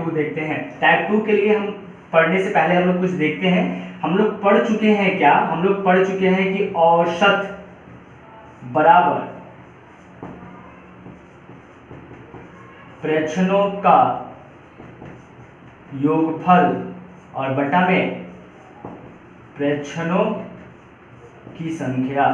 To देखते हैं। Type 2 के लिए हम पढ़ने से पहले हम लोग कुछ देखते हैं। हम लोग पढ़ चुके हैं क्या, हम लोग पढ़ चुके हैं कि औसत बराबर प्रेक्षणों का योगफल और बटा में प्रेक्षणों की संख्या।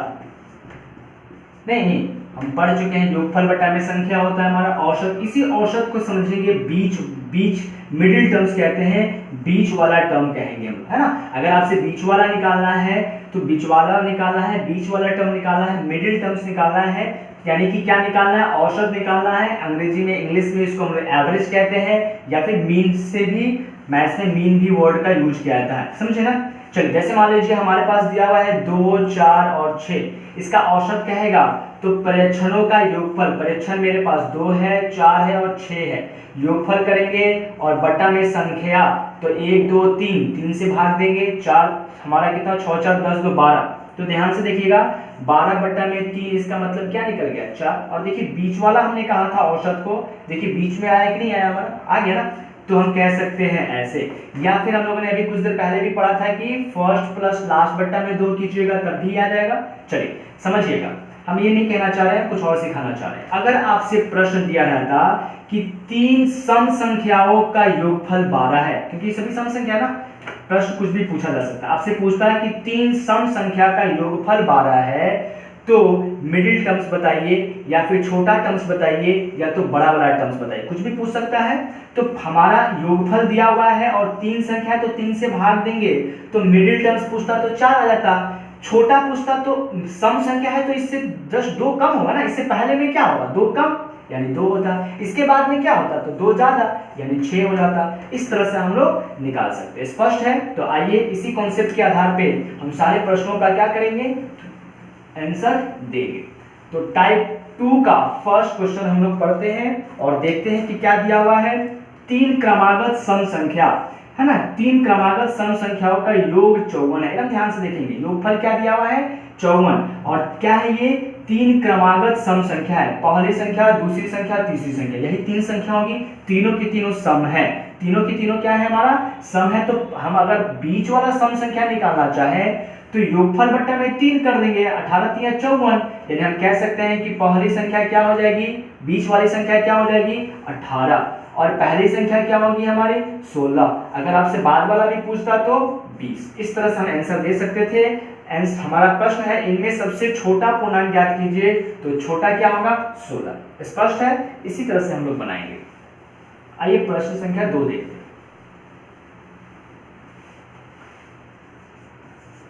नहीं, हम पढ़ चुके हैं योगफल बटा में संख्या होता है हमारा औसत। इसी औसत को समझेंगे बीच मिडिल टर्म्स कहते हैं, बीच वाला टर्म कहेंगे हम, है ना। अगर आपसे बीच वाला निकालना है तो बीच वाला निकालना है, बीच वाला टर्म निकालना है, मिडिल टर्म्स निकालना है, यानी कि क्या निकालना है, औसत निकालना है। अंग्रेजी में, इंग्लिश में इसको हम लोग एवरेज कहते हैं, या फिर मीन से भी, मैथ्स में मीन भी वर्ड का यूज किया जाता है, समझे ना। चलिए, जैसे मान लीजिए हमारे पास दिया हुआ है 2, 4 और 6, इसका औसत कहेगा तो प्रेक्षणों का योगफल, प्रेक्षण मेरे पास 2 है, 4 है और 6 है, योगफल करेंगे और बटा में संख्या, तो 1, 2, 3 से भाग देंगे, 4 हमारा कितना, 6, 4, 10, 2, 12। तो ध्यान से देखिएगा, 12 बटा में 3, इसका मतलब क्या निकल गया, 4। और देखिए बीच वाला हमने कहा था औसत को, देखिए बीच में आया कि नहीं आया, हमारा आ गया ना। तो हम कह सकते हैं ऐसे, या फिर हम लोगों ने अभी कुछ देर पहले भी पढ़ा था कि फर्स्ट प्लस लास्ट बट्टा में 2 कीजिएगा तब भी आ जाएगा। चलिए समझिएगा, हम ये नहीं कहना चाह रहे हैं, कुछ और सिखाना चाह रहे हैं। अगर आपसे प्रश्न दिया रहता कि 3 सम संख्याओं का योगफल 12 है, क्योंकि सभी सम संख्या ना, प्रश्न कुछ भी पूछा जा सकता है। आपसे पूछता है कि 3 सम संख्या का योगफल 12 है, तो मिडिल टर्म्स बताइए, या फिर छोटा टर्म्स बताइए, या तो बड़ा वाला टर्म्स बताइए, कुछ भी पूछ सकता है। तो हमारा योगफल दिया हुआ है और 3 संख्या है तो 3 से भाग देंगे, तो मिडिल टर्म्स पूछता तो 4 आ जाता। छोटा पूछता तो सम संख्या है तो इससे जस्ट 2 कम होगा ना, इससे पहले में क्या होगा, 2 कम यानी 2 होता, इसके बाद में क्या होता, तो 2 ज्यादा यानी 6 हो जाता। इस तरह से हम लोग निकाल सकते हैं। स्पष्ट है? तो आइए इसी कॉन्सेप्ट के आधार पे हम सारे प्रश्नों का क्या करेंगे, आंसर देंगे। तो टाइप 2 का फर्स्ट क्वेश्चन हम लोग पढ़ते हैं और देखते हैं कि क्या दिया हुआ है। 3 क्रमागत सम संख्या, है ना, 3 क्रमागत सम संख्याओं का योग 54 है। एकदम ध्यान से देखेंगे, योगफल क्या दिया हुआ है, 54। और क्या है ये, 3 क्रमागत सम संख्या है, पहली संख्या, दूसरी संख्या, तीसरी संख्या, यही 3 संख्या होगी, तीनों की तीनों सम है, तीनों की तीनों क्या है, हमारा सम है। तो हम अगर बीच वाला सम संख्या निकालना चाहे तो योगफल बट्टा में 3 कर देंगे, 18 3 54, यानी हम कह सकते हैं कि पहली संख्या क्या हो जाएगी, बीच वाली संख्या क्या हो जाएगी, 18, और पहली संख्या क्या होगी हमारी, 16। अगर आपसे बाद वाला भी पूछता तो 20। इस तरह से हम आंसर दे सकते थे। हमारा प्रश्न है इनमें सबसे छोटा पूर्णांक ज्ञात कीजिए, तो छोटा क्या होगा, 16। स्पष्ट है? इसी तरह से हम लोग बनाएंगे। आइए प्रश्न संख्या 2 देखते हैं।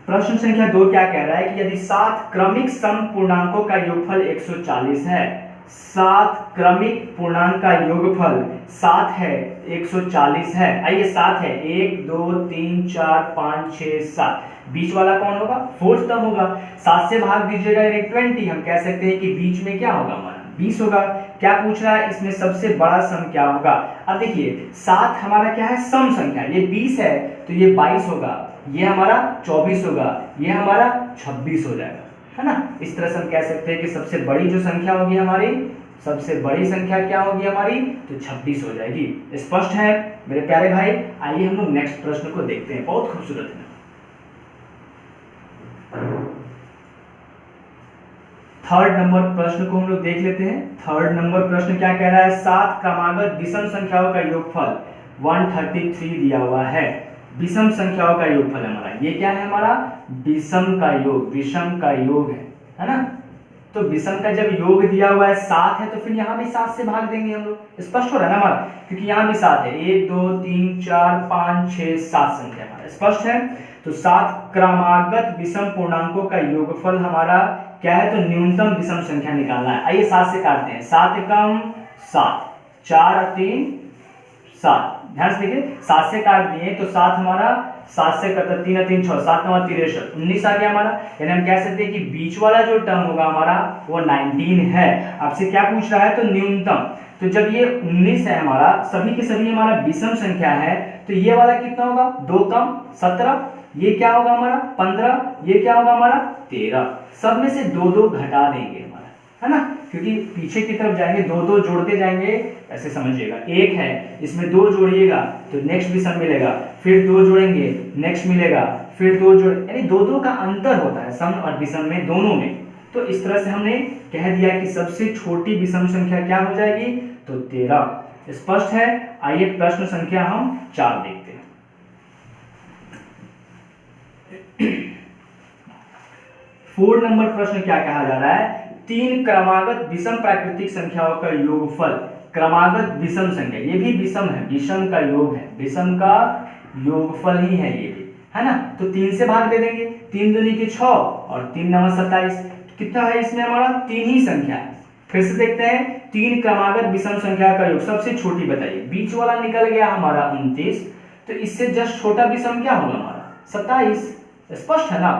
प्रश्न संख्या 2 क्या कह रहा है कि यदि 7 क्रमिक सम पूर्णांकों का योगफल 140 है, 7 क्रमिक पूर्णांक का योगफल 7 है, 140 है। आइए 7 है, 1 2 3 4 5 6 7, बीच वाला कौन होगा, फोर्थ टर्म होगा। 7 से भाग दीजिएगा यानी 20, हम कह सकते हैं कि बीच में क्या होगा हमारा, 20 होगा। क्या पूछ रहा है, इसमें सबसे बड़ा सम क्या होगा। अब देखिए 7 हमारा क्या है, सम संख्या, ये 20 है तो ये 22 होगा, ये हमारा 24 होगा, ये हमारा 26 हो जाएगा, है ना। इस तरह से हम कह सकते हैं कि सबसे बड़ी जो संख्या होगी हमारी, सबसे बड़ी संख्या क्या होगी हमारी, तो 26 हो जाएगी। स्पष्ट है मेरे प्यारे भाई? आइए हम लोग नेक्स्ट प्रश्न को देखते हैं, बहुत खूबसूरत है। थर्ड नंबर प्रश्न को हम लोग देख लेते हैं। थर्ड नंबर प्रश्न क्या कह रहा है, 7 क्रमागत विषम संख्याओं का योगफल 133 दिया हुआ है। विषम संख्याओं का योगफल हमारा, ये क्या है हमारा, विषम का योग, विषम का योग है ना। तो विषम का जब योग दिया हुआ है 7 है, तो फिर यहाँ भी 7 से भाग देंगे हम लोग। स्पष्ट हो रहा है ना हमारा, क्योंकि यहाँ भी 7 है, 1 2 3 4 5 6 7 संख्या हमारा। स्पष्ट है? तो 7 क्रमागत विषम पूर्णांकों का योगफल हमारा क्या है, तो न्यूनतम विषम संख्या निकालना है। आइए 7 से काटते हैं, 7 एकम 7, 4 और 3 7, ध्यान से देखिए 7 से काट दिए तो 7 हमारा, 7 से कटा 3 और 3 6, 7 9 63, 19 आ गया हमारा। यानी हम कह सकते हैं कि बीच वाला जो टर्म होगा हमारा वो 19 है। आपसे क्या पूछ रहा है, तो न्यूनतम। तो जब ये 19 है हमारा, सभी के सभी हमारा विषम संख्या है, तो ये वाला कितना होगा, 2 कम 17, ये क्या होगा हमारा 15, ये क्या होगा हमारा 13, सब में से 2 2 घटा देंगे हमारा, है ना, क्योंकि पीछे की तरफ जाएंगे दो दो जोड़ते जाएंगे, ऐसे समझिएगा, एक है इसमें दो जोड़िएगा तो नेक्स्ट विषम मिलेगा, फिर दो जोड़ेंगे नेक्स्ट मिलेगा, फिर दो जोड़, यानी दो दो का अंतर होता है सम और विषम में, दोनों में। तो इस तरह से हमने कह दिया कि सबसे छोटी विषम संख्या क्या हो जाएगी, तो 13। स्पष्ट है। आइए प्रश्न संख्या हम 4 देखते हैं। 4 नंबर प्रश्न क्या कहा जा रहा है, 3 क्रमागत विषम प्राकृतिक संख्याओं का योगफल। क्रमागत विषम संख्या, ये भी विषम है, विषम का योग है, विषम का योगफल ही है ये भी, है ना। तो 3 से भाग दे देंगे, 3 दूनी के 6 और 3 नवा 27, कितना है इसमें हमारा 3 ही संख्या है। फिर से देखते हैं, 3 क्रमागत विषम संख्या का योग, सबसे छोटी बताइए, बीच वाला निकल गया हमारा 29, तो इससे जस्ट छोटा विषम क्या होगा हमारा 27। स्पष्ट है ना,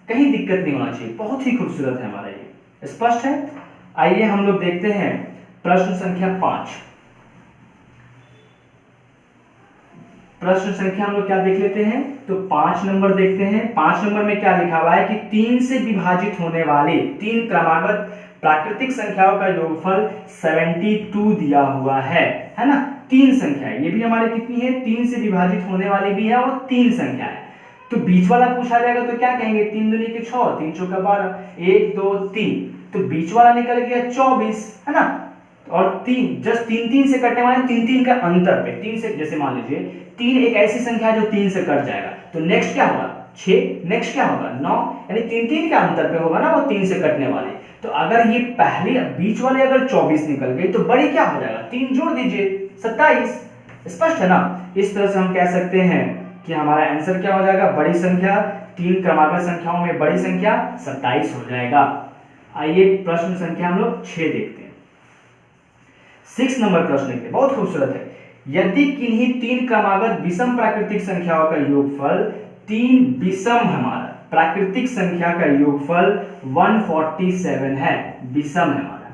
कहीं दिक्कत नहीं होना चाहिए, बहुत ही खूबसूरत है हमारा ये, स्पष्ट है। आइए हम लोग देखते हैं प्रश्न संख्या 5। प्रश्न संख्या हम लोग क्या देख लेते हैं, तो 5 नंबर देखते हैं। 5 नंबर में क्या लिखा हुआ है कि 3 से विभाजित होने वाले 3 क्रमागत प्राकृतिक संख्याओं का योगफल 72 दिया हुआ है ना। 3 संख्या है, ये भी हमारे कितनी है, 3 से विभाजित होने वाली भी है और 3 संख्या है। तो बीच वाला पूछा जाएगा तो क्या कहेंगे, 3 दूनी के 6, 3 चौका 12, 1 2 3, तो बीच वाला निकल गया 24, है ना। और 3 जस्ट 3 से कटने वाले 3 का अंतर पे, 3 से जैसे मान लीजिए 3 एक ऐसी संख्या है जो 3 से कट जाएगा, तो नेक्स्ट क्या होगा 6, नेक्स्ट क्या होगा 9, यानी 3 का अंतर पे होगा ना वो 3 से कटने वाले। तो अगर ये पहले बीच वाले अगर 24 निकल गई तो बड़ी क्या हो जाएगा, 3 जोड़ दीजिए 27। स्पष्ट है ना। इस तरह से हम कह सकते हैं कि हमारा आंसर क्या हो जाएगा, बड़ी संख्या, 3 क्रमागत संख्याओं में बड़ी संख्या 27 हो जाएगा। आइए प्रश्न संख्या हम लोग 6 देखते हैं। 6 नंबर प्रश्न देखते हैं, बहुत खूबसूरत है। यदि किन्हीं 3 क्रमागत विषम प्राकृतिक संख्याओं का योगफल 3 विषम हमारा प्राकृतिक संख्या का योगफल 147 है, विषम है हमारा,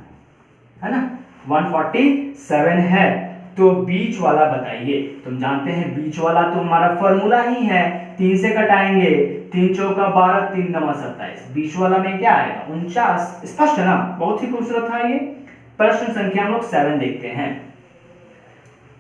है ना, 147 है, तो बीच वाला बताइए। तुम जानते हैं बीच वाला तो हमारा फॉर्मूला ही है, 3 से कटाएंगे, 3 चौका 12, 3 नवा 27, बीच वाला में क्या आएगा 49। स्पष्ट है ना, बहुत ही खूबसूरत था ये। प्रश्न संख्या हम लोग 7 देखते हैं,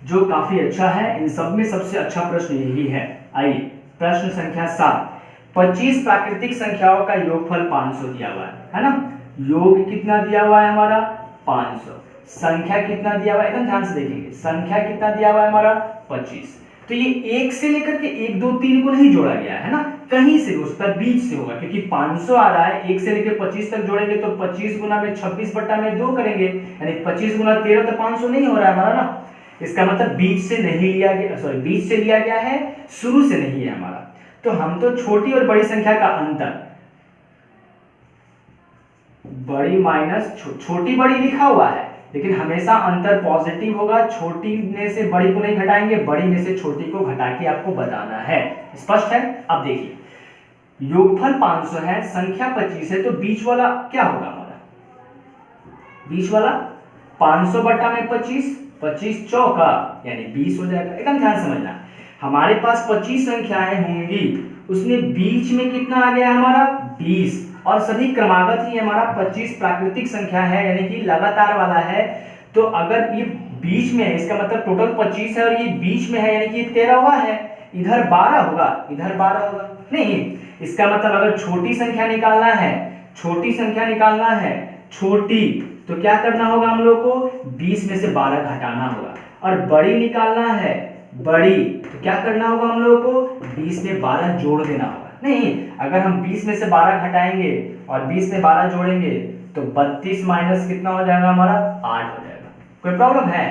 जो काफी अच्छा है, इन सब में सबसे अच्छा प्रश्न यही है। आइए प्रश्न संख्या 7, 25 प्राकृतिक संख्याओं का योगफल 500 दिया हुआ है ना। योग कितना दिया हुआ है हमारा 500, संख्या कितना दिया हुआ है, एकदम ध्यान से देखेंगे, संख्या कितना दिया हुआ है हमारा 25। तो ये 1 से लेकर के 1 2 3 को नहीं जोड़ा गया है ना, कहीं से उस पर बीच से होगा, क्योंकि 500 आ रहा है, 1 से लेकर 25 तक जोड़ेंगे तो 25 गुना में 26 बट्टा में 2 करेंगे, यानी 25 गुना 13 तो 500 नहीं हो रहा है हमारा ना। इसका मतलब बीच से नहीं लिया गया, सॉरी बीच से लिया गया है, शुरू से नहीं है हमारा। तो हम तो छोटी और बड़ी संख्या का अंतर, बड़ी माइनस छोटी बड़ी लिखा हुआ है, लेकिन हमेशा अंतर पॉजिटिव होगा, छोटी में से बड़ी को नहीं घटाएंगे, बड़ी में से छोटी को घटा के आपको बताना है। स्पष्ट है। अब देखिए योगफल 500 है, संख्या 25 है, तो बीच वाला क्या होगा हमारा, बीच वाला 500 बटा में 25, 25 चौका यानी 20 हो जाएगा। एकदम ध्यान समझना, हमारे पास 25 संख्याएं होंगी, उसमें बीच में कितना आ गया हमारा 20, और सभी क्रमागत ही हमारा 25 प्राकृतिक संख्या है, यानी कि लगातार वाला है। तो अगर ये बीच में है, इसका मतलब टोटल 25 है और ये बीच में है, यानी कि 13वां है, इधर 12 होगा, इधर 12 होगा नहीं। इसका मतलब अगर छोटी संख्या निकालना है, छोटी संख्या निकालना है, छोटी, तो क्या करना होगा हम लोग को 20 में से 12 घटाना होगा, और बड़ी निकालना है, बड़ी, तो क्या करना होगा हम लोग को 20 में 12 जोड़ देना होगा। नहीं, अगर हम 20 में से 12 घटाएंगे और 20 में 12 जोड़ेंगे तो 32 माइनस कितना हो जाएगा हमारा 8 हो जाएगा। कोई प्रॉब्लम है?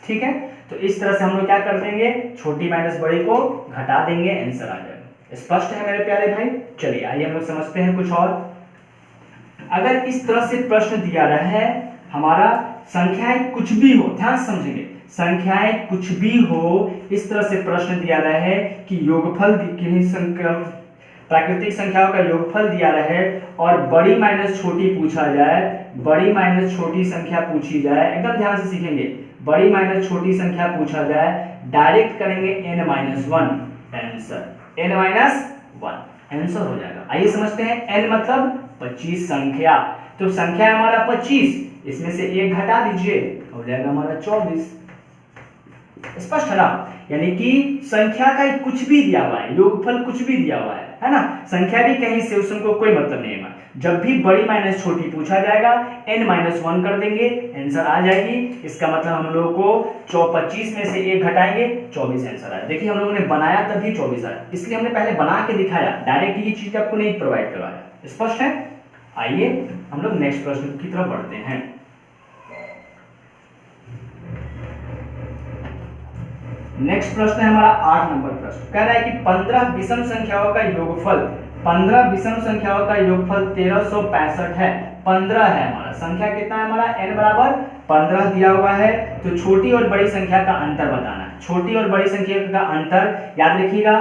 ठीक है, तो इस तरह से हम लोग क्या कर देंगे, छोटी माइनस बड़ी को घटा देंगे, आंसर आ जाएगा। स्पष्ट है मेरे प्यारे भाई। चलिए आइए हम लोग समझते हैं कुछ और। अगर इस तरह से प्रश्न दिया रहा है, हमारा संख्याएं कुछ भी हो, ध्यान से समझेंगे, संख्याएं कुछ भी हो, इस तरह से प्रश्न दिया रहा है कि योगफल किन्हीं प्राकृतिक संख्याओं का योगफल दिया रहे और बड़ी माइनस छोटी पूछा जाए, बड़ी माइनस छोटी संख्या पूछी जाए, एकदम ध्यान से सीखेंगे, बड़ी माइनस छोटी संख्या पूछा जाए, डायरेक्ट करेंगे n-1 आंसर, n-1 आंसर हो जाएगा। आइए समझते हैं, n मतलब 25 संख्या, तो संख्या है हमारा 25, इसमें से 1 घटा दीजिए, हो जाएगा हमारा 24। स्पष्ट है ना? यानी कि संख्या का कुछ भी दिया हुआ है, योगफल कुछ भी दिया हुआ है ना, संख्या भी कहीं से उसमें कोई मतलब नहीं है। जब भी बड़ी माइनस छोटी पूछा जाएगा n-1 कर देंगे, आंसर आ जाएगी। इसका मतलब हम लोग को 25 में से 1 घटाएंगे, 24 आंसर आया। देखिए हम लोगों ने बनाया तभी 24 आया, इसलिए हमने पहले बना के दिखाया, डायरेक्ट ये चीज आपको नहीं प्रोवाइड करवाया। स्पष्ट है? आइए हम लोग नेक्स्ट प्रश्न की तरफ बढ़ते हैं। नेक्स्ट प्रश्न है हमारा 8 नंबर प्रश्न। कह रहा है कि 15 विषम संख्याओं का योगफल, 15 विषम संख्याओं का योगफल 1365 है। 15 है हमारा, संख्या कितना है हमारा, n बराबर 15 दिया हुआ है। तो छोटी और बड़ी संख्या का अंतर बताना है। छोटी और बड़ी संख्या का अंतर याद रखिएगा,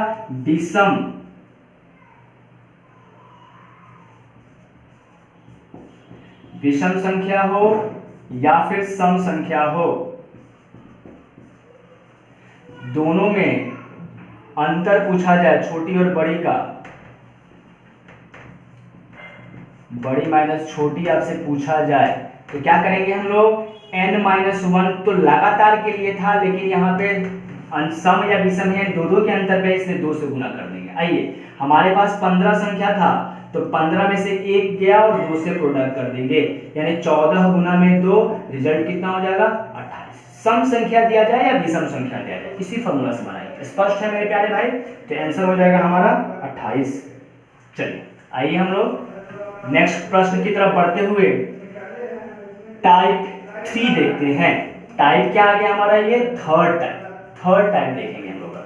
विषम संख्या हो या फिर सम संख्या हो, दोनों में अंतर पूछा जाए छोटी और बड़ी का, बड़ी माइनस छोटी आपसे पूछा जाए तो क्या करेंगे हम लोग, n-1 तो लगातार के लिए था, लेकिन यहाँ पे सम या विषम है, दो के अंतर पे, इसलिए 2 से गुना कर देंगे। आइए हमारे पास 15 संख्या था, तो 15 में से 1 गया और 2 से प्रोडक्ट कर देंगे, यानी 14 गुना में 2, रिजल्ट कितना हो जाएगा, 28। सम संख्या दिया जाए या विषम संख्या दिया जाए, इसी फॉर्मूला से बनाएंगे। स्पष्ट है मेरे प्यारे भाई? तो आंसर हो जाएगा हमारा 28। चलिए आइए हम लोग नेक्स्ट प्रश्न की तरफ बढ़ते हुए टाइप 3 देखते हैं। टाइप क्या आ गया हमारा, ये थर्ड टाइप देखेंगे हम लोग।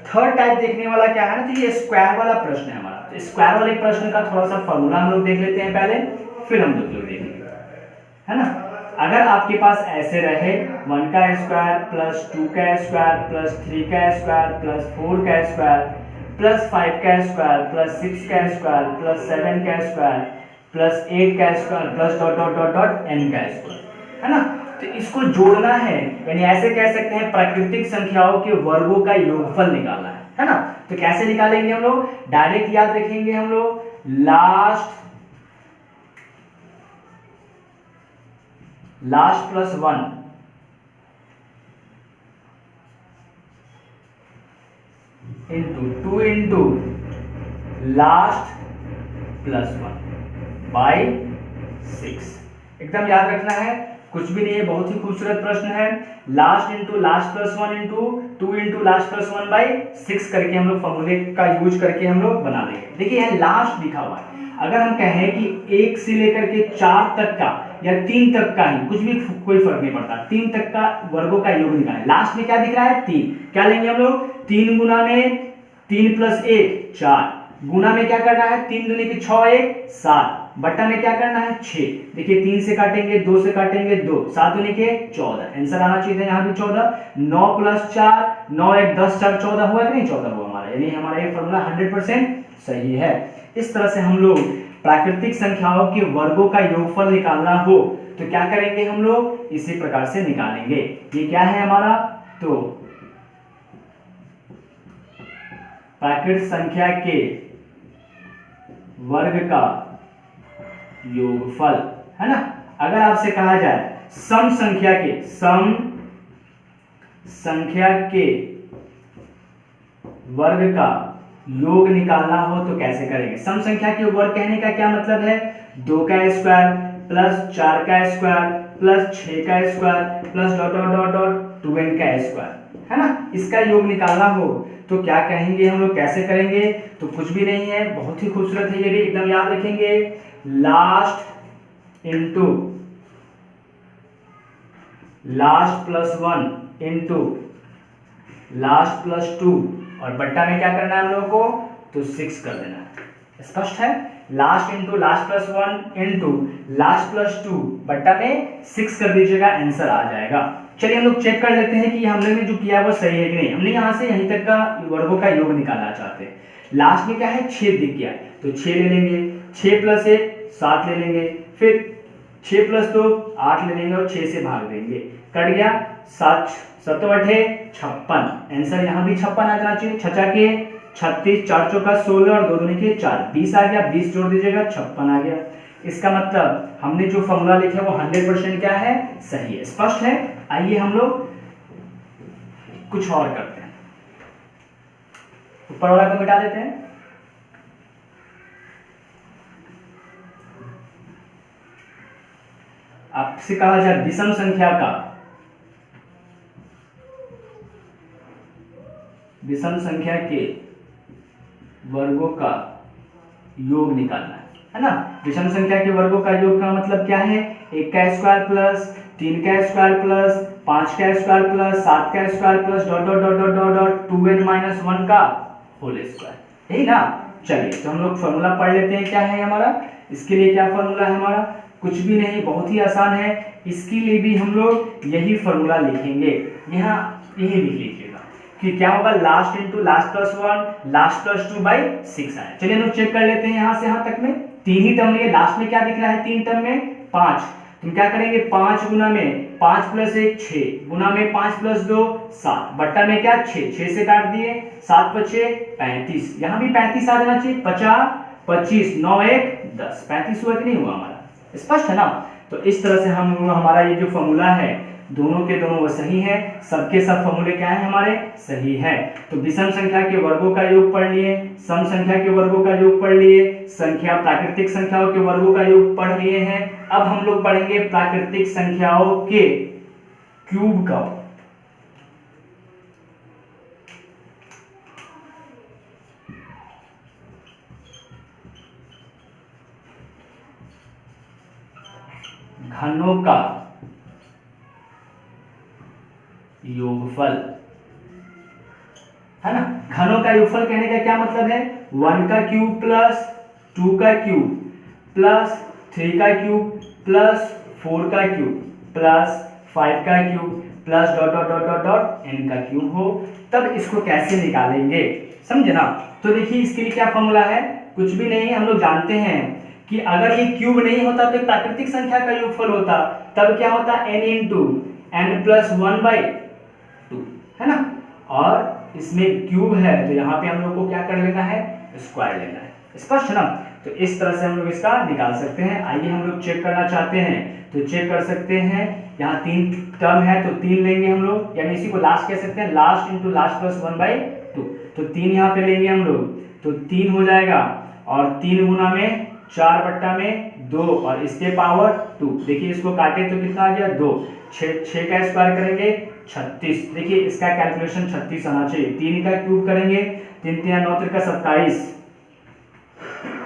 थर्ड टाइप देखने वाला क्या है ना, तो ये स्क्वायर वाला प्रश्न है हमारा। तो स्क्वायर वाले प्रश्न का थोड़ा सा फॉर्मूला हम लोग देख लेते हैं पहले, फिर हम लोग देखेंगे, है ना। अगर आपके पास ऐसे रहे 1 का स्क्वायर प्लस 2 का स्क्वायर प्लस 3 का स्क्वायर प्लस 4 का स्क्वायर प्लस 5 का स्क्वायर प्लस 6 का स्क्वायर प्लस 7 का स्क्वायर प्लस 8 का square plus dot dot dot dot n का स्क्वायर, है ना। तो इसको जोड़ना है, यानी ऐसे कह सकते हैं प्राकृतिक संख्याओं के वर्गों का योगफल निकालना है ना। तो कैसे निकालेंगे हम लोग, डायरेक्ट याद रखेंगे हम लोग, last plus 1 into 2 into last plus 1 by 6। एकदम याद रखना है, कुछ भी नहीं है, बहुत ही खूबसूरत प्रश्न है। Last into last plus 1 into 2 into last plus 1 by 6 करके हम लोग फॉर्मूले का यूज करके हम लोग बना देंगे। देखिए यह लास्ट लिखा हुआ है, अगर हम कहें कि 1 से लेकर के 4 तक का या 3 तक का ही, कुछ भी कोई फर्क नहीं पड़ता, 3 तक का वर्गों का योग निकालें। लास्ट में क्या दिख रहा है, 3। क्या लेंगे हम लोग, 3 गुना में 3 प्लस 1 4, गुना में क्या करना है, 3 दूनी की 6 1 7, बट्टा में क्या करना है 6। देखिए 3 से काटेंगे, 2 से काटेंगे 2, 7 दूनी के 14, आंसर आना चाहिए यहाँ भी 14। 9 प्लस 4 9 1 10 4 14 हुआ कि नहीं, 14 हुआ हमारा, यानी हमारा ये फॉर्मूला 100% सही है। इस तरह से हम लोग प्राकृतिक संख्याओं के वर्गों का योगफल निकालना हो तो क्या करेंगे हम लोग, इसी प्रकार से निकालेंगे। ये क्या है हमारा, तो प्राकृतिक संख्या के वर्ग का योगफल, है ना। अगर आपसे कहा जाए सम संख्या के वर्ग का योग निकालना हो तो कैसे करेंगे। सम संख्या के वर्ग कहने का क्या मतलब है, 2 का स्क्वायर प्लस 4 का स्क्वायर प्लस 6 का square plus dot dot dot dot 2n का स्क्वायर, है ना। इसका योग निकालना हो तो क्या कहेंगे हम लोग, कैसे करेंगे, तो कुछ भी नहीं है, बहुत ही खूबसूरत है, ये भी एकदम याद रखेंगे। Last into last plus 1 into last plus 2 और बट्टा में क्या करना है हम लोगों को, तो 6 कर देना है। स्पष्ट है, last into last plus 1 into last plus 2 बट्टा में 6 कर दीजिएगा, आंसर आ जाएगा। चलिए हम लोग चेक कर लेते हैं कि हमने जो किया है वो सही है कि नहीं। हमने यहाँ से यहीं तक का वर्गों का योग निकालना चाहते हैं। लास्ट में क्या है, 6 दिख गया तो 6 ले लेंगे, 6 प्लस 1 7 ले लेंगे, फिर 6 प्लस 2 8 ले लेंगे और 6 से भाग देंगे, कट गया 7 7 8 56, आंसर यहाँ भी 56 आ जाना चाहिए। 6 के 36 4 चौका 16 और 2 दूनी के 4 20 आ गया, 20 जोड़ दीजिएगा 56 आ गया। इसका मतलब हमने जो फॉर्मूला लिखा है वो 100% क्या है, सही है। स्पष्ट है। आइए हम लोग कुछ और करते हैं, ऊपर वाला को मिटा देते हैं। आपसे कहा जाए विषम संख्या का विषम संख्या के वर्गों का योग निकालना है ना। विषम संख्या के वर्गों का योग का मतलब क्या है, 1 का स्क्वायर प्लस 3 का स्क्वायर प्लस 5 का स्क्वायर प्लस 7 का square plus dot dot dot dot dot dot 2n-1 का होल स्क्वायर, यही ना। चलिए तो हम लोग फॉर्मूला पढ़ लेते हैं, क्या है हमारा। इसके लिए क्या फॉर्मूला है हमारा, कुछ भी नहीं, बहुत ही आसान है। इसके लिए भी हम लोग यही फॉर्मूला लिखेंगे, यहाँ यही लिख लीजिएगा कि क्या होगा, last into last plus 1 last plus 2/6 आए। चलिए हम लोग चेक कर लेते हैं यहाँ से यहाँ तक में। 3 ही टर्म लिए, लास्ट में क्या दिख रहा है 3 टर्म में 5, तुम क्या करेंगे 5 गुना में 5 प्लस 1 6 गुना में 5 प्लस 2 7 बट्टा में क्या 6 6 से काट दिए, 7 × 6 35, यहाँ भी 35 आ जाना चाहिए, 50 25 9 1 10, 35 हुआ कि नहीं हुआ हमारा, स्पष्ट है ना। तो इस तरह से हम हमारा ये जो फॉर्मूला है दोनों के दोनों वो सही है, सबके सब फॉर्मूले क्या है हमारे सही है। तो विषम संख्या के वर्गों का योग पढ़ लिए, सम संख्या के वर्गों का योग पढ़ लिए, संख्या प्राकृतिक संख्याओं के वर्गों का योग पढ़ लिए हैं। अब हम लोग पढ़ेंगे प्राकृतिक संख्याओं के क्यूब का। घनों का योगफल, है ना। घनों का योगफल कहने का क्या मतलब है, 1 का क्यूब प्लस 2 का क्यूब प्लस 3 का क्यूब प्लस 4 का क्यूब प्लस 5 का cube plus dot dot dot dot dot n का क्यूब हो, तब इसको कैसे निकालेंगे, समझे ना। तो देखिए इसके लिए क्या फॉर्मूला है, कुछ भी नहीं, हम लोग जानते हैं कि अगर ये क्यूब नहीं होता तो प्राकृतिक संख्या का योगफल होता, तब क्या होता n इंटू n प्लस 1/2, है ना। और इसमें क्यूब है तो यहाँ पे हम लोग को क्या कर लेना है, स्क्वायर लेना है, स्पष्ट है ना। तो इस तरह से हम लोग इसका निकाल सकते हैं। आइए हम लोग चेक करना चाहते हैं तो चेक कर सकते हैं। यहाँ 3 टर्म है तो 3 लेंगे हम लोग, यानी इसी को लास्ट कह सकते हैं, लास्ट इंटू लास्ट प्लस 1/2। तो 3 यहाँ पे लेंगे हम लोग, तो 3 हो जाएगा, और 3 गुना में 4 बट्टा में 2 और इसके पावर 2। देखिए इसको काटे तो कितना आ गया 2, 6 का स्क्वायर करेंगे 36। देखिए इसका कैलकुलेशन 36 आना चाहिए। 3 का क्यूब करेंगे, 3 3 9 3 का 27,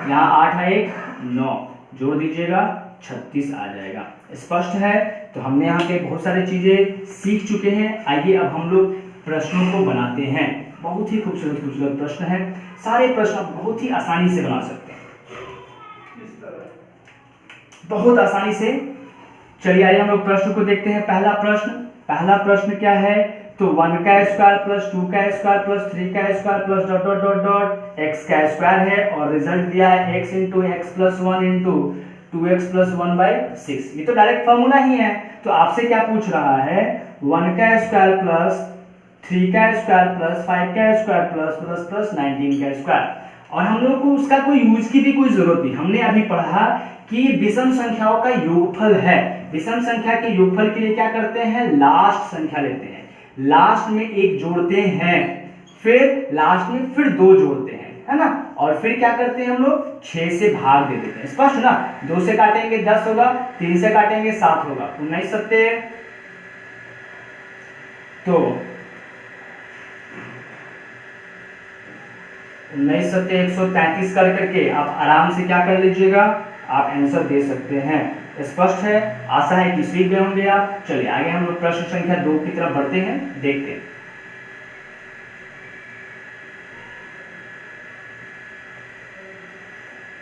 यहाँ 8 है 1 9, जोड़ दीजिएगा 36 आ जाएगा, स्पष्ट है। तो हमने यहाँ पे बहुत सारी चीजें सीख चुके हैं। आइए अब हम लोग प्रश्नों को बनाते हैं। बहुत ही खूबसूरत खूबसूरत प्रश्न है, सारे प्रश्न बहुत ही आसानी से बना सकते हैं, बहुत आसानी से। चलिए आइए हम लोग प्रश्न को देखते हैं। पहला प्रश्न क्या है, तो 1 का स्क्वायर प्लस 2 का स्क्वायर प्लस 3 का square plus dot dot dot dot x का स्क्वायर है, और रिजल्ट दिया है x into x plus 1 into 2x plus 1/6। ये तो डायरेक्ट फॉर्मूला ही है। तो आपसे क्या पूछ रहा है, 1 का स्क्वायर प्लस 3 का स्क्वायर प्लस 5 का स्क्वायर प्लस प्लस प्लस 19 का स्क्वायर। और हम लोग को उसका कोई यूज की भी कोई जरूरत नहीं, हमने अभी पढ़ा कि विषम संख्याओं का योगफल है। विषम संख्या के योगफल के लिए क्या करते हैं, लास्ट संख्या लेते हैं, लास्ट में 1 जोड़ते हैं, फिर लास्ट में फिर 2 जोड़ते हैं, है ना। और फिर क्या करते हैं हम लोग 6 से भाग दे देते हैं, स्पष्ट ना। 2 से काटेंगे 10 होगा, 3 से काटेंगे 7 होगा, 19 सत्ते, तो 19 सत्ते 133 कर करके आप आराम से क्या कर लीजिएगा, आप आंसर दे सकते हैं, स्पष्ट है। आशा है कि सीख गए होंगे आप। चलिए आगे हम लोग प्रश्न संख्या 2 की तरफ बढ़ते हैं, देखते हैं।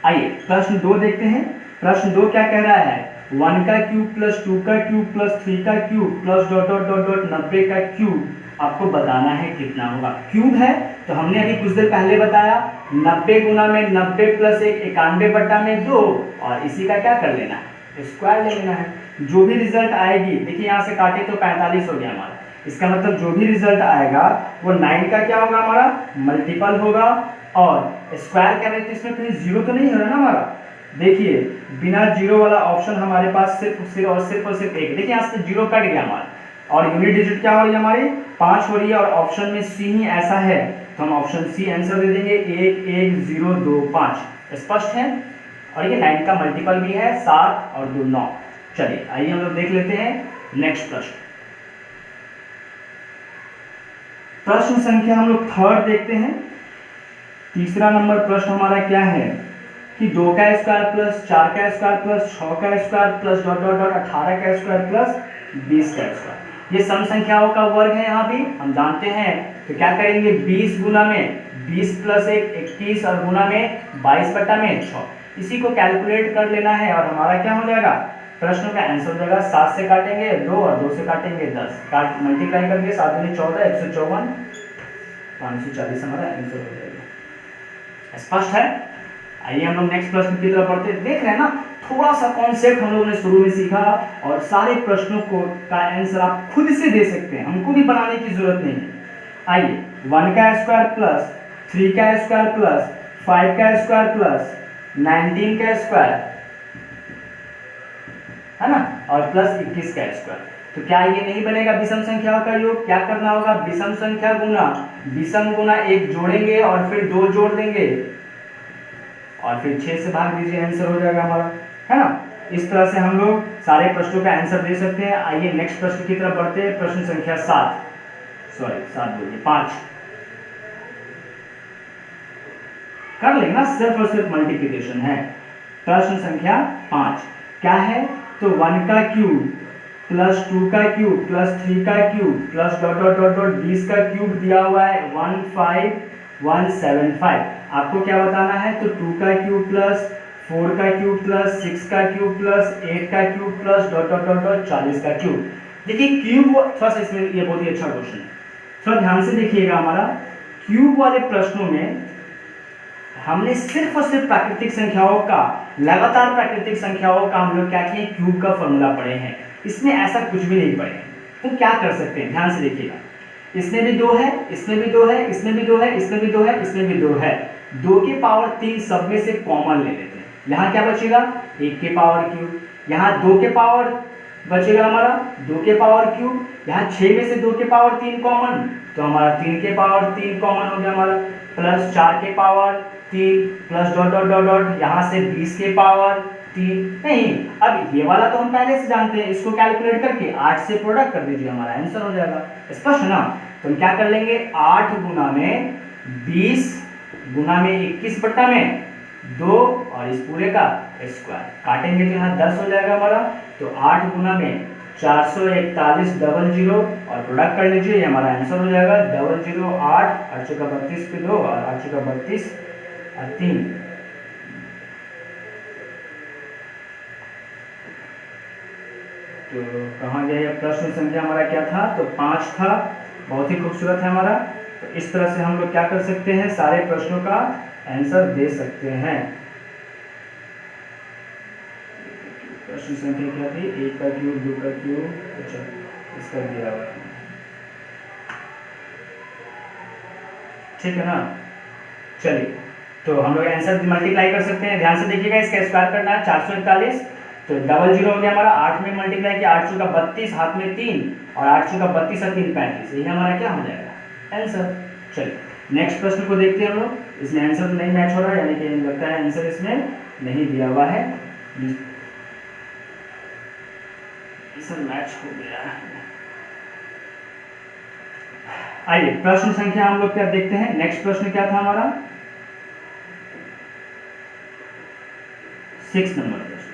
आइए प्रश्न 2 देखते हैं। प्रश्न 2 क्या कह रहा है, 1 का क्यूब प्लस 2 का क्यूब प्लस 3 का cube plus dot dot dot dot 90 का क्यूब आपको बताना है कितना होगा। क्यूब है तो हमने अभी कुछ देर पहले बताया 90 गुना में 90 प्लस 1 91 बट्टा में 2, और इसी का क्या कर लेना है, स्क्वायर ले लेना है। जो भी रिजल्ट आएगी, देखिए यहाँ से काटे तो 45 हो गया हमारा, इसका मतलब जो भी रिजल्ट आएगा वो 9 का क्या होगा हमारा, मल्टीपल होगा। और स्क्वायर कह रहे थे इसमें कहीं 0 तो नहीं हो रहा ना हमारा, देखिए बिना जीरो वाला ऑप्शन हमारे पास सिर्फ एक। देखिए यहाँ से जीरो कट गया हमारा, और यूनिट डिजिट क्या हो रही है हमारी 5 हो रही है, और ऑप्शन में सी ही ऐसा है तो हम ऑप्शन सी आंसर दे देंगे 1 1 0 2 5। स्पष्ट है। और ये 9 का मल्टीपल भी है, 7 और 2 9। चलिए आइए हम लोग देख लेते हैं नेक्स्ट प्रश्न। प्रश्न संख्या हम लोग थर्ड देखते हैं। तीसरा नंबर प्रश्न हमारा क्या है कि 2 का स्क्वायर प्लस 4 का स्क्वायर प्लस 6 का square plus dot dot dot 18 का स्क्वायर प्लस 20 का स्क्वायर, ये सम संख्याओं का वर्ग है। यहाँ भी हम जानते हैं तो क्या करेंगे 20 गुना में 20 प्लस 1 21 और गुना में 22 बटा में 6। इसी को कैलकुलेट कर लेना है और हमारा क्या हो जाएगा, प्रश्न का आंसर हो जाएगा 7 से काटेंगे 2 और 2 से काटेंगे 10, काट मल्टीप्लाई करके 7 दूनी 14 154 540 हमारा आंसर हो जाएगा। स्पष्ट है। आइए हम लोग नेक्स्ट प्रश्न की तरफ बढ़ते हैं। देख रहे हैं ना, थोड़ा सा कॉन्सेप्ट हम लोगों ने शुरू में सीखा और सारे प्रश्नों को का आंसर आप खुद से दे सकते हैं, हमको भी बनाने की जरूरत नहीं है। आइए 1 का स्क्वायर प्लस 3 का स्क्वायर प्लस 5 का स्क्वायर प्लस 19 का स्क्वायर है ना, और प्लस 21 का स्क्वायर, तो क्या ये नहीं बनेगा विषम संख्याओं का योग? क्या करना होगा, विषम संख्या गुना विषम गुना 1 जोड़ेंगे और फिर 2 जोड़ देंगे और फिर 6 से भाग दीजिए, आंसर हो जाएगा हमारा, है ना। इस तरह से हम लोग सारे प्रश्नों का आंसर दे सकते हैं। आइए नेक्स्ट प्रश्न की तरफ बढ़ते हैं। प्रश्न संख्या 7 बोलिए 5 कर लेंगे ना, सिर्फ और सिर्फ मल्टीप्लिकेशन है। प्रश्न संख्या 5 क्या है, तो 1 का क्यूब प्लस 2 का क्यूब प्लस 3 का cube plus dot dot dot dot 20 का क्यूब दिया हुआ है 15175। आपको क्या बताना है, तो 2 का क्यूब प्लस 4 का क्यूब प्लस 6 का क्यूब प्लस 8 का cube plus dot dot dot dot 40 का क्यूब। देखिए क्यूब थोड़ा सा इसमें ये बहुत ही अच्छा क्वेश्चन है, थोड़ा ध्यान से देखिएगा। हमारा क्यूब वाले प्रश्नों में हमने सिर्फ और सिर्फ प्राकृतिक संख्याओं का, लगातार प्राकृतिक संख्याओं का हम लोग क्या किए, क्यूब का फॉर्मूला पढ़े हैं। इसमें ऐसा कुछ भी नहीं पढ़े हैं। तो क्या कर सकते हैं, ध्यान से देखिएगा। इसमें भी 2 है, इसमें भी 2 है, इसमें भी 2 है, इसमें भी 2 है, इसमें भी 2 है। 2 की पावर 3 सब में से कॉमन ले लेते हैं। यहाँ क्या बचेगा, 1 के पावर क्यूब। यहाँ 2 के पावर बचेगा हमारा 2 के पावर क्यूब। यहाँ 6 में से 2 के पावर 3 कॉमन, तो हमारा 3 के पावर 3 कॉमन हो गया हमारा, प्लस 4 के power 3 plus dot dot dot dot यहाँ से 20 के पावर 3 नहीं। अब ये वाला तो हम पहले से जानते हैं, इसको कैलकुलेट करके 8 से प्रोडक्ट कर दीजिए, हमारा आंसर हो जाएगा। स्पष्ट है ना। तो हम क्या कर लेंगे, 8 गुना में 20 गुना में 21 बट्टा में 2 और इस पूरे का स्क्वायर काटेंगे तो यहाँ 10 हो जाएगा हमारा। तो 8 गुना में 441 00 और प्रोडक्ट कर लीजिए, ये हमारा आंसर हो जाएगा 00 8 8 चौका 32 पे 2 और 8 चौका 32 और 3। तो कहाँ गया प्रश्न संख्या हमारा, क्या था, तो 5 था। बहुत ही खूबसूरत है हमारा। तो इस तरह से हम लोग क्या कर सकते हैं, सारे प्रश्नों का आंसर दे सकते हैं। प्रश्न संख्या क्या थी, 1 का क्यूब 2 का क्यूब, अच्छा इसका दिया हुआ है, ठीक है ना। चलिए तो हम लोग आंसर मल्टीप्लाई कर सकते हैं। ध्यान से देखिएगा, इसका स्क्वायर करना है 441, तो 00 हो गया हमारा। 8 में मल्टीप्लाई किया 8 चौका 32, हाथ में 3 और 8 चौका 32 और 3 35, यही हमारा क्या हो जाएगा आंसर। चलिए नेक्स्ट प्रश्न को देखते हैं हम लोग। इसमें आंसर तो नहीं मैच हो रहा है, यानी कि लगता है आंसर इसमें नहीं दिया हुआ है, आंसर मैच हो गया है। आइए प्रश्न संख्या हम लोग क्या देखते हैं। नेक्स्ट प्रश्न क्या था हमारा, 6 नंबर प्रश्न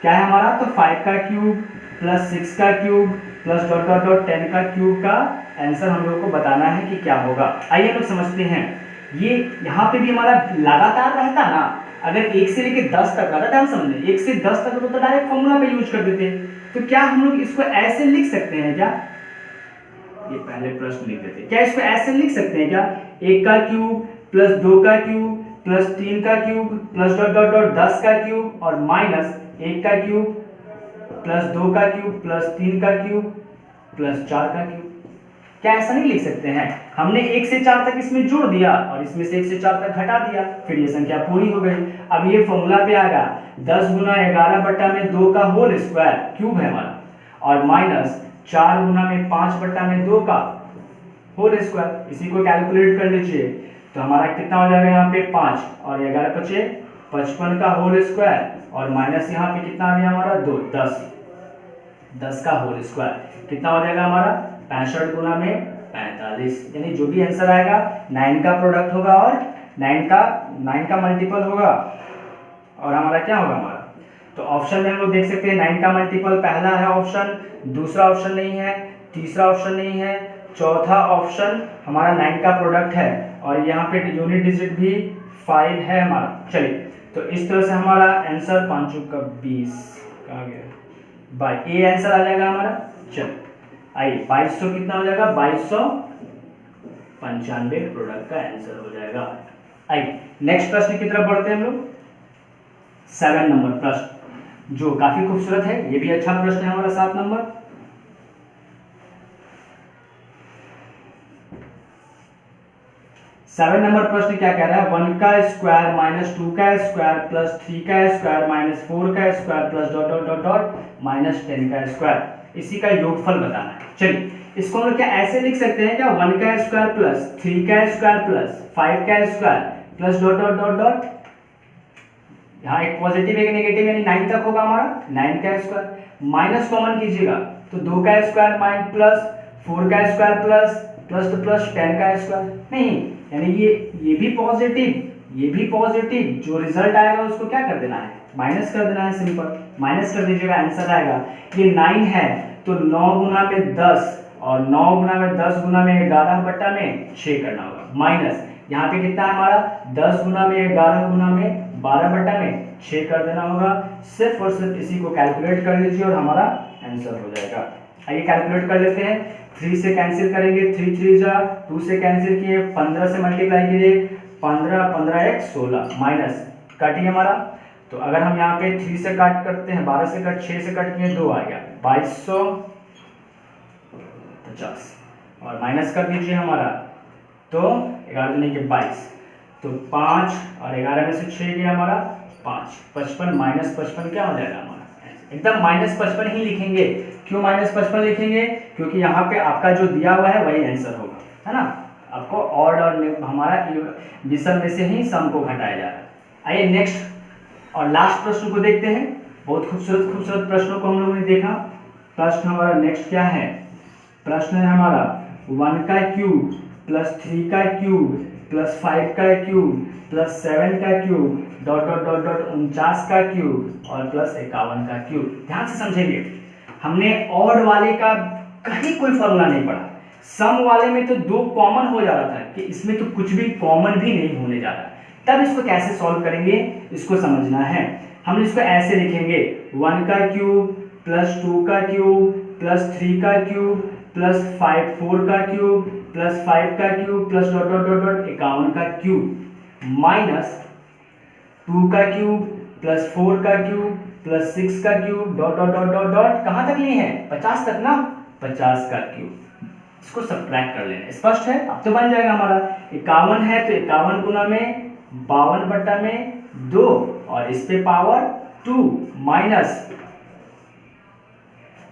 क्या है हमारा, तो 5 का क्यूब प्लस 6 का cube plus dot dot dot 10 का क्यूब का आंसर हम लोग को बताना है कि क्या होगा। आइए हम लोग समझते हैं। ये यहाँ पे भी हमारा लगातार रहता ना, अगर 1 से लेके 10 तक रहता, ध्यान समझे, 1 से 10 तक तो डायरेक्ट फॉर्मूला पे यूज कर देते। तो क्या हम लोग इसको ऐसे लिख सकते हैं क्या, ये पहले प्रश्न लिख देते, क्या इसको ऐसे लिख सकते हैं क्या, 1 का क्यूब प्लस 2 का क्यूब प्लस 3 का cube plus dot dot dot 10 का क्यूब और माइनस 1 का क्यूब प्लस 2 का क्यूब प्लस 3 का क्यूब प्लस 4 का क्यूब। क्या ऐसा नहीं लिख सकते हैं? हमने 1 से 4 तक इसमें जोड़ दिया और इसमें से 1 से 4 तक घटा दिया, फिर ये संख्या पूरी हो गई। अब ये फॉर्मूला पे आएगा 10 गुना 11 बट्टा में 2 का होल स्क्वायर क्यूब है हमारा, और माइनस 4 गुना में 5 बट्टा में 2 का होल स्क्वायर। इसी को कैलकुलेट कर लीजिए तो हमारा कितना हो जाएगा यहाँ पे 5 और 11 बचे 55 का होल स्क्वायर, और माइनस यहाँ पे कितना आ गया हमारा 2, 10 का होल स्क्वायर कितना हो जाएगा हमारा 65 गुना में 45, यानी जो भी आंसर आएगा 9 का प्रोडक्ट होगा और 9 का मल्टीपल होगा, और हमारा क्या होगा हमारा, तो ऑप्शन में हम लोग देख सकते हैं 9 का मल्टीपल पहला है ऑप्शन, दूसरा ऑप्शन नहीं है, तीसरा ऑप्शन नहीं है, चौथा ऑप्शन हमारा 9 का प्रोडक्ट है, और यहाँ पे यूनिट डिजिट भी 5 है हमारा। चलिए तो इस तरह से हमारा आंसर 5 का 20 कहाँ गया बाई ए आंसर आ जाएगा हमारा। चलो आइए 2200 कितना हो जाएगा 2295 प्रोडक्ट का आंसर हो जाएगा। आइए नेक्स्ट प्रश्न की तरफ बढ़ते हैं हम लोग। 7 नंबर प्रश्न जो काफी खूबसूरत है, ये भी अच्छा प्रश्न है हमारा 7 नंबर। 7 नंबर प्रश्न क्या कह रहा है, 1 का स्क्वायर माइनस 2 का स्क्वायर प्लस 3 का स्क्वायर माइनस 4 का square plus dot dot dot dot minus 10 का स्क्वायर, इसी का योगफल बताना है। चलिए इसको हम लोग क्या ऐसे लिख सकते हैं क्या, 1 का स्क्वायर प्लस 3 का स्क्वायर प्लस 5 का square plus dot dot dot dot, यहाँ एक पॉजिटिव एक नेगेटिव यानी 9 तक होगा हमारा, 9 का स्क्वायर माइनस कॉमन कीजिएगा तो 2 का स्क्वायर माइनस प्लस 4 का स्क्वायर प्लस प्लस तो प्लस 10 का स्क्वायर, नहीं यानी ये भी पॉजिटिव ये भी पॉजिटिव, जो रिजल्ट आएगा उसको क्या कर देना है माइनस कर देना है, सिंपल माइनस कर दीजिएगा, आंसर आएगा ये 9 है तो 9 गुना में 10 और 9 गुना में 10 गुना में 11 बट्टा में 6 करना होगा, माइनस यहाँ पे कितना है हमारा 10 गुना में 11 गुना में 12 बट्टा में 6 कर देना होगा। सिर्फ और सिर्फ इसी को कैलकुलेट कर लीजिए और हमारा आंसर हो जाएगा। आइए कैलकुलेट कर लेते हैं, 3 से कैंसिल करेंगे, 3 3 जा 2 से कैंसिल किए, 15 से मल्टीप्लाई कीजिए, 15 15 1 16 माइनस काटिए हमारा, तो अगर हम यहाँ पे 3 से काट करते हैं 12 से कट 6 से कट किए 2 आ गया 2250 और माइनस कर दीजिए हमारा, तो 11 दूनी के 22, तो 5 और 11 में से 6 गया हमारा 5, 55 माइनस 55 क्या हो जाएगा हमारा, एकदम माइनस 55 ही लिखेंगे। क्यों माइनस 55 लिखेंगे, क्योंकि यहाँ पे आपका जो दिया हुआ है वही आंसर होगा, है ना, आपको ऑड और हमारा विषम में से ही सम को घटाया जा रहा है। आइए नेक्स्ट और लास्ट प्रश्न को देखते हैं। बहुत खूबसूरत खूबसूरत प्रश्नों को हम लोगों ने देखा। प्रश्न हमारा नेक्स्ट क्या है, प्रश्न है हमारा 1 का क्यूब प्लस 3 का क्यूब प्लस 5 का क्यूब प्लस 7 का cube dot dot dot dot 49 का क्यूब और प्लस 51 का क्यूब। ध्यान से समझेंगे, हमने ऑड वाले का कहीं कोई फॉर्मूला नहीं पढ़ा, सम वाले में तो 2 कॉमन हो जा रहा था कि इसमें तो कुछ भी कॉमन भी नहीं होने जा रहा। तब इसको कैसे सॉल्व करेंगे इसको समझना है। हम इसको ऐसे लिखेंगे 1 का क्यूब प्लस 2 का क्यूब प्लस 3 का क्यूब प्लस 4 का क्यूब प्लस 5 का cube plus dot dot dot dot 51 का क्यूब माइनस 2 का क्यूब प्लस 4 का क्यूब प्लस 6 का cube dot dot dot dot dot कहाँ तक लिए हैं 50 तक ना, 50 का क्यूब। इसको सब्ट्रैक्ट कर लेना, स्पष्ट है, अब तो बन जाएगा हमारा 51 है तो 51 गुना में 52 बट्टा में 2 और इस पे पावर 2 माइनस,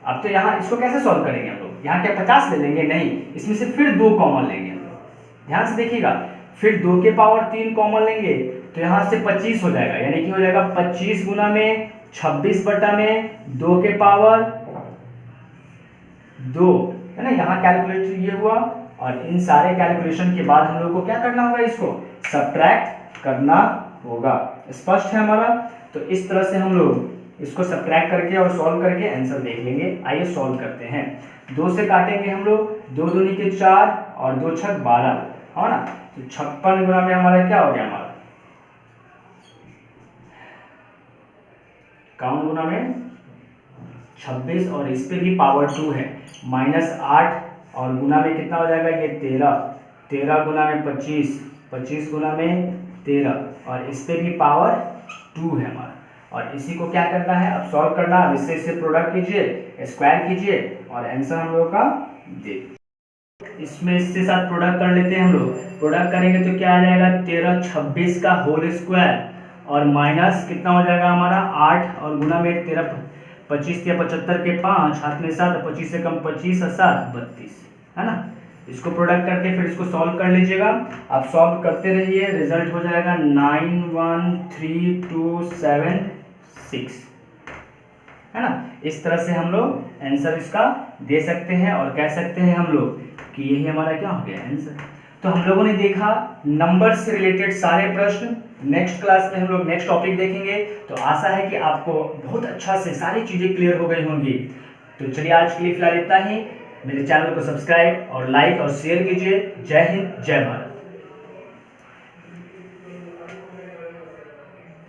अब तो यहाँ इसको कैसे सॉल्व करेंगे हम लोग, यहाँ क्या 50 ले लेंगे, नहीं इसमें से फिर 2 कॉमन लेंगे हम लोग। ध्यान से देखिएगा, फिर 2 के पावर 3 कॉमन लेंगे तो यहाँ से 25 हो जाएगा, यानी कि हो जाएगा 25 गुना में 26 बट्टा में 2 के पावर 2, है ना। यहाँ कैलकुलेट ये हुआ और इन सारे कैलकुलेशन के बाद हम लोग को क्या करना होगा, इसको सब्ट्रैक्ट करना होगा। स्पष्ट है हमारा, तो इस तरह से हम लोग इसको सब्ट्रैक्ट करके और सॉल्व करके आंसर देख लेंगे। आइए सॉल्व करते हैं। 2 से काटेंगे हम लोग, 2 दूनी के 4 और 2 छक 12, है ना, तो 56 गुना में हमारा क्या हो गया, हमारा 51 गुना में 26 और इस पे भी पावर 2 है माइनस 8 और गुना में कितना हो जाएगा ये 13, 13 गुना में 25, 25 गुना में 13 और इस पे भी पावर 2 है हमारा। और इसी को क्या करना है, अब सॉल्व करना, अब इससे प्रोडक्ट कीजिए, स्क्वायर कीजिए और आंसर हम लोग का दे इसमें इसके साथ प्रोडक्ट कर लेते हैं हम लोग। प्रोडक्ट करेंगे तो क्या आ जाएगा 13 26 का होल स्क्वायर और माइनस कितना हो जाएगा हमारा 8 और गुना में 13 25 या 75 के 5 हाथ में 7 25 से कम 25 और 7 32 है ना। इसको प्रोडक्ट करके फिर इसको सॉल्व कर लीजिएगा। आप सॉल्व करते रहिए, रिजल्ट हो जाएगा 91326 है ना। इस तरह से हम लोग आंसर इसका दे सकते हैं और कह सकते हैं हम लोग कि यही हमारा क्या हो गया आंसर। तो हम लोगों ने देखा नंबर से रिलेटेड सारे प्रश्न। नेक्स्ट क्लास में हम लोग नेक्स्ट टॉपिक देखेंगे। तो आशा है कि आपको बहुत अच्छा से सारी चीजें क्लियर हो गई होंगी। तो चलिए आज के लिए फिलहाल इतना ही। मेरे चैनल को सब्सक्राइब और लाइक और शेयर कीजिए। जय हिंद, जय भारत।